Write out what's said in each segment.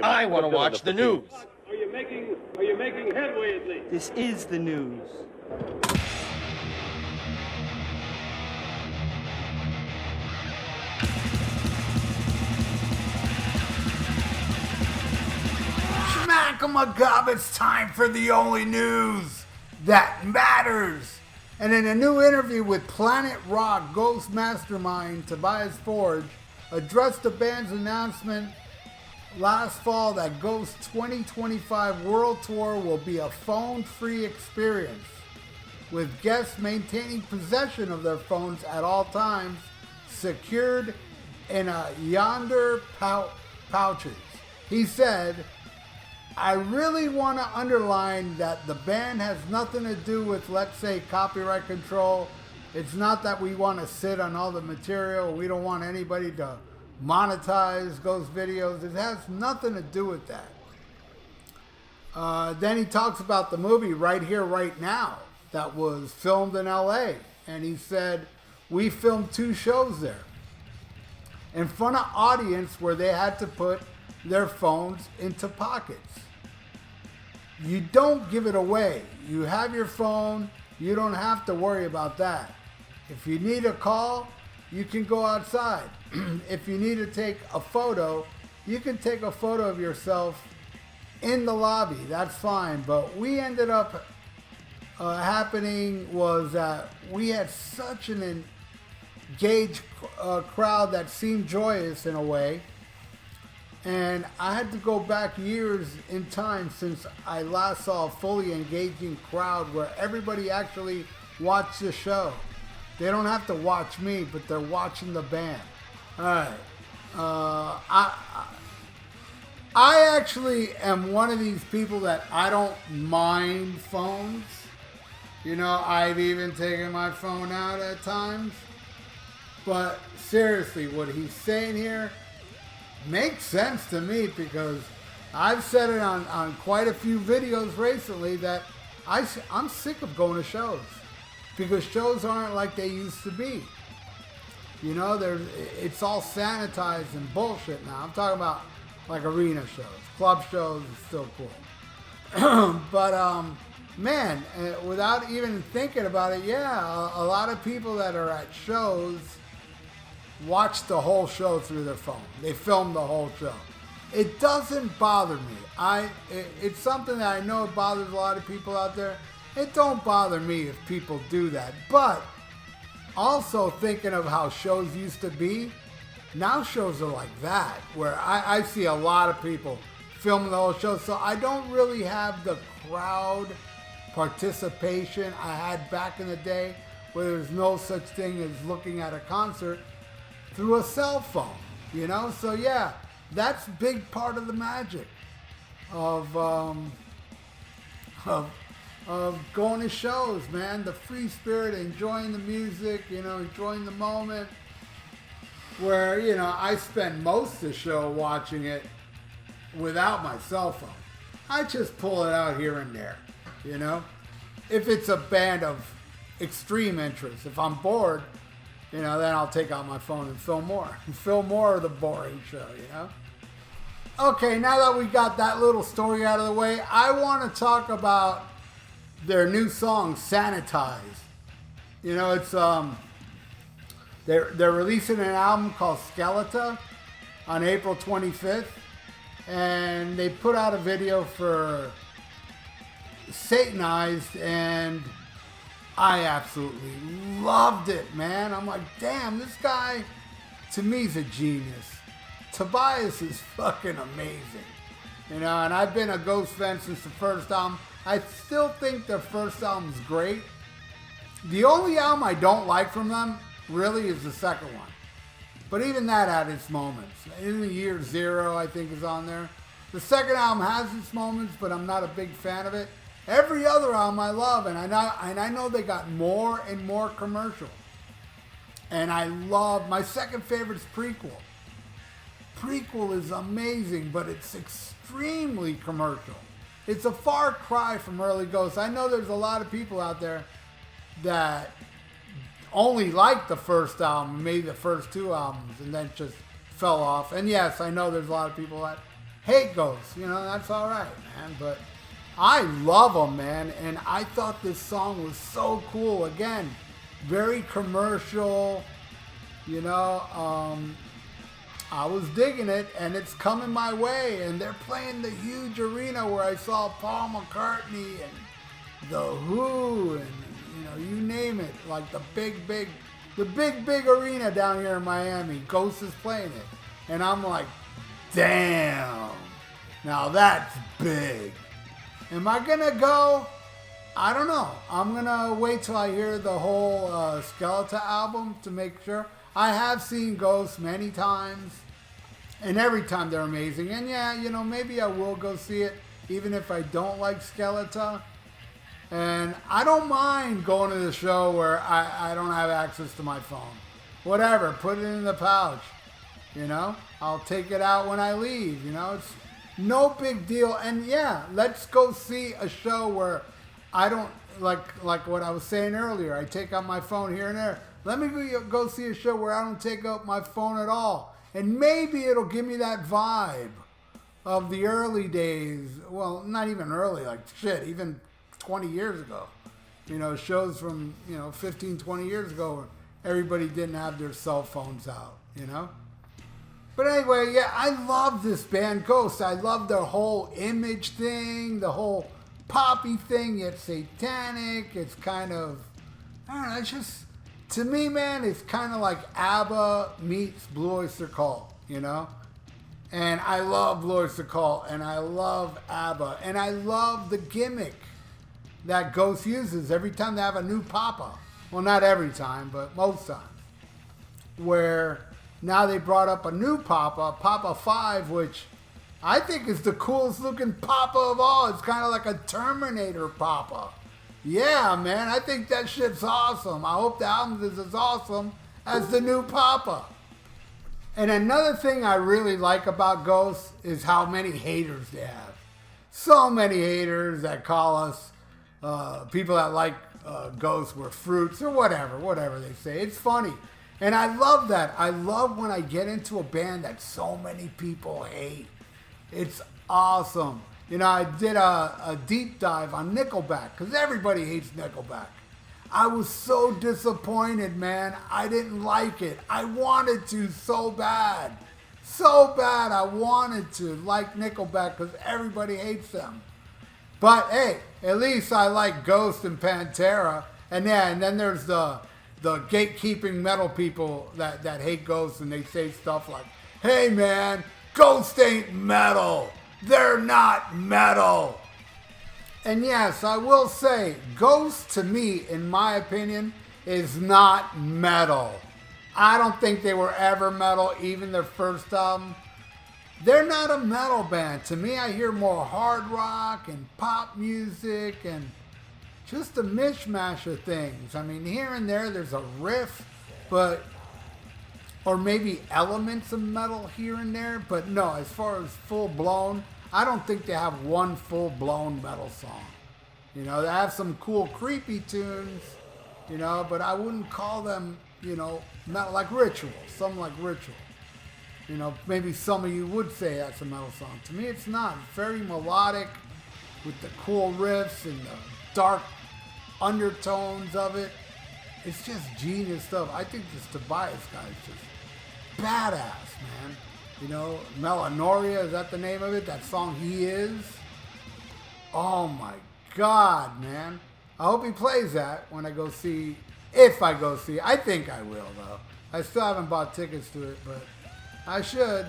I want to watch the news. Are you making headway at least? This is the news. Schmack-a-ma-gob, it's time for the only news that matters. And in a new interview with Planet Rock, Ghost Mastermind Tobias Forge addressed the band's announcement last fall that Ghost's 2025 World Tour will be a phone-free experience, with guests maintaining possession of their phones at all times, secured in a yonder pouches. He said, I really want to underline that the band has nothing to do with, let's say, copyright control. It's not that we want to sit on all the material. We don't want anybody to monetize Ghost videos. It has nothing to do with that. Then he talks about the movie Right Here, Right Now that was filmed in LA. And he said, we filmed 2 shows there in front of audience where they had to put their phones into pockets. You don't give it away. You have your phone. You don't have to worry about that. If you need a call, you can go outside. If you need to take a photo, you can take a photo of yourself in the lobby. That's fine. But we ended up happening was that we had such an engaged crowd that seemed joyous in a way. And I had to go back years in time since I last saw a fully engaging crowd where everybody actually watched the show. They don't have to watch me, but they're watching the band. All right. I actually am one of these people that I don't mind phones. You know, I've even taken my phone out at times. But seriously, what he's saying here makes sense to me, because I've said it on quite a few videos recently that I'm sick of going to shows, because shows aren't like they used to be. You know, it's all sanitized and bullshit now. I'm talking about like arena shows. Club shows is still cool. But man, without even thinking about it, yeah, a lot of people that are at shows watch the whole show through their phone. They film the whole show. It doesn't bother me. It's something that I know it bothers a lot of people out there. It don't bother me if people do that. But also thinking of how shows used to be, now shows are like that, where I see a lot of people filming the whole show. So I don't really have the crowd participation I had back in the day, where there's no such thing as looking at a concert through a cell phone, you know? So yeah, that's a big part of the magic of going to shows, man. The free spirit, enjoying the music, you know, enjoying the moment. Where, you know, I spend most of the show watching it without my cell phone. I just pull it out here and there, you know? If it's a band of extreme interest. If I'm bored, you know, then I'll take out my phone and film more. Film more of the boring show, you know? Okay, now that we got that little story out of the way, I want to talk about their new song, Sanitize. You know, it's they're releasing an album called Skeleton on April 25th, and they put out a video for Satanized, and I absolutely loved it, man. I'm like, damn, this guy, to me, is a genius. Tobias is fucking amazing. You know, and I've been a Ghost fan since the first album. I still think their first album's great. The only album I don't like from them, really, is the second one. But even that had its moments. In the Year Zero, I think, is on there. The second album has its moments, but I'm not a big fan of it. Every other album I love, and I know they got more and more commercial. And I love, my second favorite is Prequel. Prequel is amazing, but it's extremely commercial. It's a far cry from early Ghosts. I know there's a lot of people out there that only liked the first album, maybe the first 2 albums, and then just fell off. And yes, I know there's a lot of people that hate Ghost. You know, that's all right, man. But I love them, man. And I thought this song was so cool. Again, very commercial. You know, I was digging it, and it's coming my way. And they're playing the huge arena where I saw Paul McCartney and The Who, and you know, you name it, like the big arena down here in Miami. Ghost is playing it, and I'm like, damn, now that's big. Am I gonna go? I don't know. I'm gonna wait till I hear the whole Skeleton album to make sure. I have seen Ghost many times, and every time they're amazing. And yeah, you know, maybe I will go see it, even if I don't like Skeleton. And I don't mind going to the show where I don't have access to my phone. Whatever, put it in the pouch. You know, I'll take it out when I leave. You know, it's no big deal. And yeah, let's go see a show where I don't, like what I was saying earlier, I take out my phone here and there. Let me go see a show where I don't take out my phone at all. And maybe it'll give me that vibe of the early days. Well, not even early, like shit, even 20 years ago. You know, shows from, 15, 20 years ago where everybody didn't have their cell phones out, you know? But anyway, yeah, I love this band Ghost. I love their whole image thing, the whole poppy thing, yet satanic. It's kind of, I don't know, it's just, to me, man, it's kind of like ABBA meets Blue Oyster Cult, you know? And I love Blue Oyster Cult, and I love ABBA, and I love the gimmick that Ghost uses every time they have a new Papa. Well, not every time, but most times. Where now they brought up a new Papa, Papa 5, which I think is the coolest looking Papa of all. It's kind of like a Terminator Papa. Yeah, man, I think that shit's awesome. I hope the album is as awesome as the new Papa. And another thing I really like about Ghost is how many haters they have. So many haters that call us people that like Ghost were fruits or whatever they say. It's funny. And I love that. I love when I get into a band that so many people hate. It's awesome. You know, I did a deep dive on Nickelback because everybody hates Nickelback. I was so disappointed, man. I didn't like it. I wanted to so bad. So bad I wanted to like Nickelback because everybody hates them. But hey, at least I like Ghost and Pantera. And then there's the gatekeeping metal people that hate Ghost, and they say stuff like, hey man, Ghost ain't metal. They're not metal. And yes, I will say, Ghost to me, in my opinion, is not metal. I don't think they were ever metal, even their first album. They're not a metal band. To me, I hear more hard rock and pop music and just a mishmash of things. I mean, here and there's a riff, or maybe elements of metal here and there, but no, as far as full blown, I don't think they have one full blown metal song. You know, they have some cool creepy tunes, you know, but I wouldn't call them, metal, like Ritual, something like Ritual. You know, maybe some of you would say that's a metal song. To me, it's not. It's very melodic with the cool riffs and the dark undertones of it. It's just genius stuff. I think this Tobias guy is just badass, man. You know, Melanoria, is that the name of it? That song, He Is. Oh my God, man. I hope he plays that when I go see, if I go see. I think I will, though. I still haven't bought tickets to it, but I should.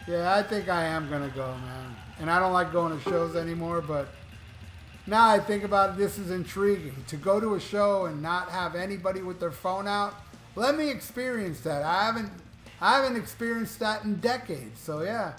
Yeah, I think I am going to go, man. And I don't like going to shows anymore, but now I think about it, this is intriguing. To go to a show and not have anybody with their phone out, let me experience that. I haven't experienced that in decades, so yeah.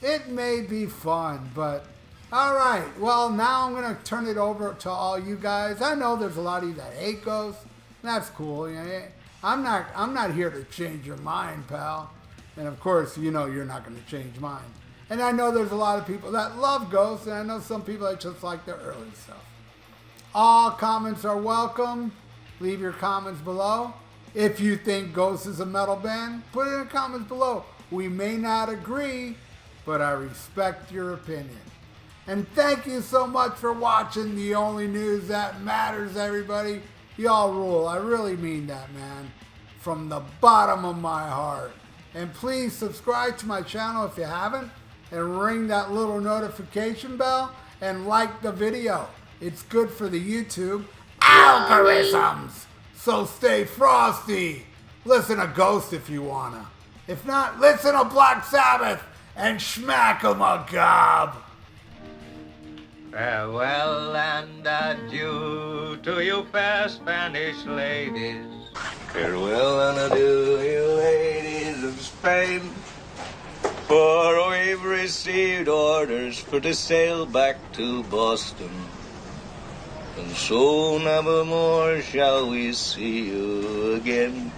It may be fun, but all right. Well, now I'm going to turn it over to all you guys. I know there's a lot of you that hate Ghost. That's cool. You know, I'm not here to change your mind, pal. And of course, you know you're not going to change mine. And I know there's a lot of people that love Ghost, and I know some people that just like their early stuff. All comments are welcome. Leave your comments below. If you think Ghost is a metal band, put it in the comments below. We may not agree, but I respect your opinion. And thank you so much for watching the only news that matters, everybody. Y'all rule. I really mean that, man. From the bottom of my heart. And please subscribe to my channel if you haven't. And ring that little notification bell. And like the video. It's good for the YouTube algorithms. So stay frosty. Listen to Ghost if you wanna. If not, listen to Black Sabbath and smack 'em a gob. Farewell and adieu to you fair Spanish ladies. Farewell and adieu, you ladies of Spain. For we've received orders for to sail back to Boston. And so never more shall we see you again.